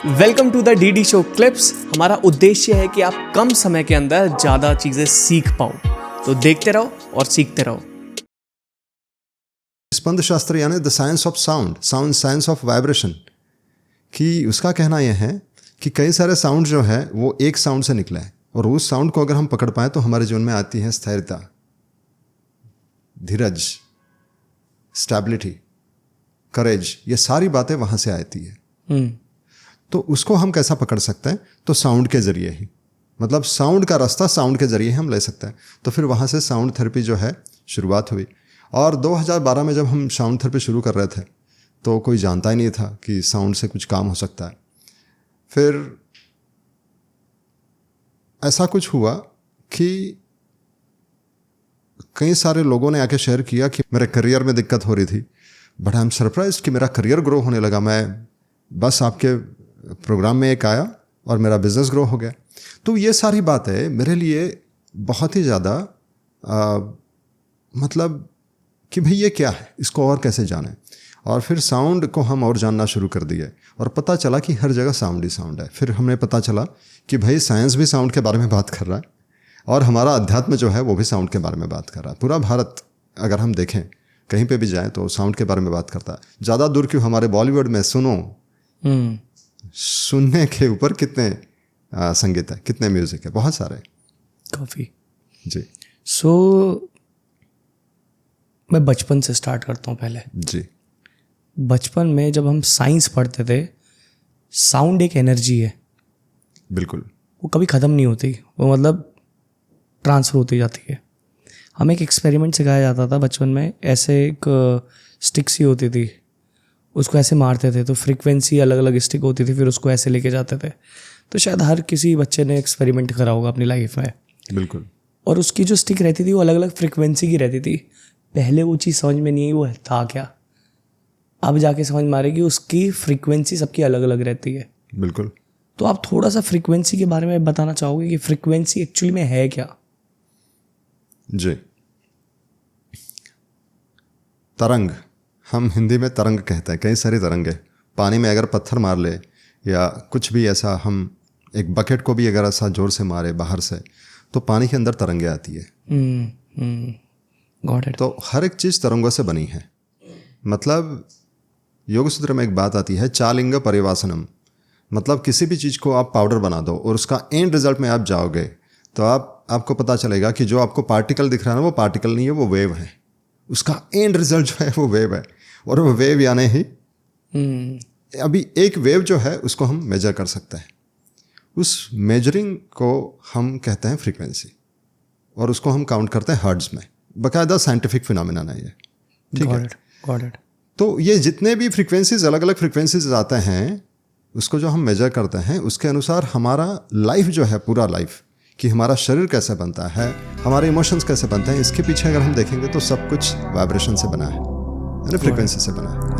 Welcome to the DD show clips. हमारा उद्देश्य है कि आप कम समय के अंदर ज़्यादा चीज़ें सीख पाओ, तो देखते रहो और सीखते रहो। स्पंद शास्त्र यानी the science of sound, science of vibration कि उसका कहना यह है कि कई सारे साउंड जो है वो एक साउंड से निकला है और उस साउंड को अगर हम पकड़ पाए तो हमारे जीवन में आती है स्थिरता, धीरज, स्टेबिलिटी, करेज। ये सारी बातें वहाँ से आती है। तो उसको हम कैसा पकड़ सकते हैं? तो साउंड के जरिए ही, मतलब साउंड का रास्ता साउंड के जरिए हम ले सकते हैं। तो फिर वहाँ से साउंड थेरेपी जो है शुरुआत हुई। और 2012 में जब हम साउंड थेरेपी शुरू कर रहे थे तो कोई जानता ही नहीं था कि साउंड से कुछ काम हो सकता है। फिर ऐसा कुछ हुआ कि कई सारे लोगों ने आके शेयर किया कि मेरे करियर में दिक्कत हो रही थी, बट आई एम सरप्राइज्ड कि मेरा करियर ग्रो होने लगा। मैं बस आपके प्रोग्राम में एक आया और मेरा बिजनेस ग्रो हो गया। तो ये सारी बातें मेरे लिए बहुत ही ज़्यादा मतलब कि भाई ये क्या है, इसको और कैसे जानें। और फिर साउंड को हम और जानना शुरू कर दिए और पता चला कि हर जगह साउंड ही साउंड है। फिर हमें पता चला कि भाई साइंस भी साउंड के बारे में बात कर रहा है और हमारा अध्यात्म जो है वो भी साउंड के बारे में बात कर रहा है। पूरा भारत अगर हम देखें कहीं पे भी जाएं तो साउंड के बारे में बात करता है। ज़्यादा दूर क्यों, हमारे बॉलीवुड में सुनने के ऊपर कितने संगीत है, कितने म्यूजिक है, बहुत सारे, काफ़ी जी। मैं बचपन से स्टार्ट करता हूँ। पहले जी, बचपन में जब हम साइंस पढ़ते थे, साउंड एक एनर्जी है, बिल्कुल, वो कभी ख़त्म नहीं होती, वो मतलब ट्रांसफ़र होती जाती है। हमें एक एक्सपेरिमेंट सिखाया जाता था बचपन में, ऐसे एक स्टिक सी होती थी, उसको ऐसे मारते थे तो फ्रीक्वेंसी अलग अलग स्टिक होती थी, फिर उसको ऐसे लेके जाते थे। तो शायद हर किसी बच्चे ने एक्सपेरिमेंट करा होगा अपनी लाइफ में। बिल्कुल। और उसकी जो स्टिक रहती थी वो अलग अलग फ्रीक्वेंसी की रहती थी। पहले वो चीज़ समझ में नहीं आई वो था क्या, अब जाके समझ में आ रही कि उसकी फ्रीक्वेंसी सबकी अलग अलग रहती है। बिल्कुल। तो आप थोड़ा सा फ्रीक्वेंसी के बारे में बताना चाहोगे कि फ्रीक्वेंसी एक्चुअली में है क्या? जी, तरंग, हम हिंदी में तरंग कहते हैं। कई सारी तरंग है। पानी में अगर पत्थर मार ले या कुछ भी ऐसा, हम एक बकेट को भी अगर ऐसा जोर से मारे बाहर से तो पानी के अंदर तरंगे आती है। Got it. तो हर एक चीज़ तरंगों से बनी है। मतलब योग सूत्र में एक बात आती है, चालिंग परिवासनम। मतलब किसी भी चीज़ को आप पाउडर बना दो और उसका एंड रिजल्ट में आप जाओगे तो आपको पता चलेगा कि जो आपको पार्टिकल दिख रहा है ना वो पार्टिकल नहीं है, वो वेव है। उसका एंड रिजल्ट जो है वो वेव है। और वो वेव यानी ही अभी एक वेव जो है उसको हम मेजर कर सकते हैं। उस मेजरिंग को हम कहते हैं फ्रीक्वेंसी और उसको हम काउंट करते हैं हर्ट्ज में। बाकायदा साइंटिफिक फिनोमिना है ये, ठीक है। Got it. तो ये जितने भी फ्रीक्वेंसीज, अलग अलग फ्रीक्वेंसीज आते हैं, उसको जो हम मेजर करते हैं उसके अनुसार हमारा लाइफ जो है, पूरा लाइफ, कि हमारा शरीर कैसे बनता है, हमारे इमोशंस कैसे बनते हैं, इसके पीछे अगर हम देखेंगे तो सब कुछ वाइब्रेशन से बना है, यानी फ्रीक्वेंसी से बना है।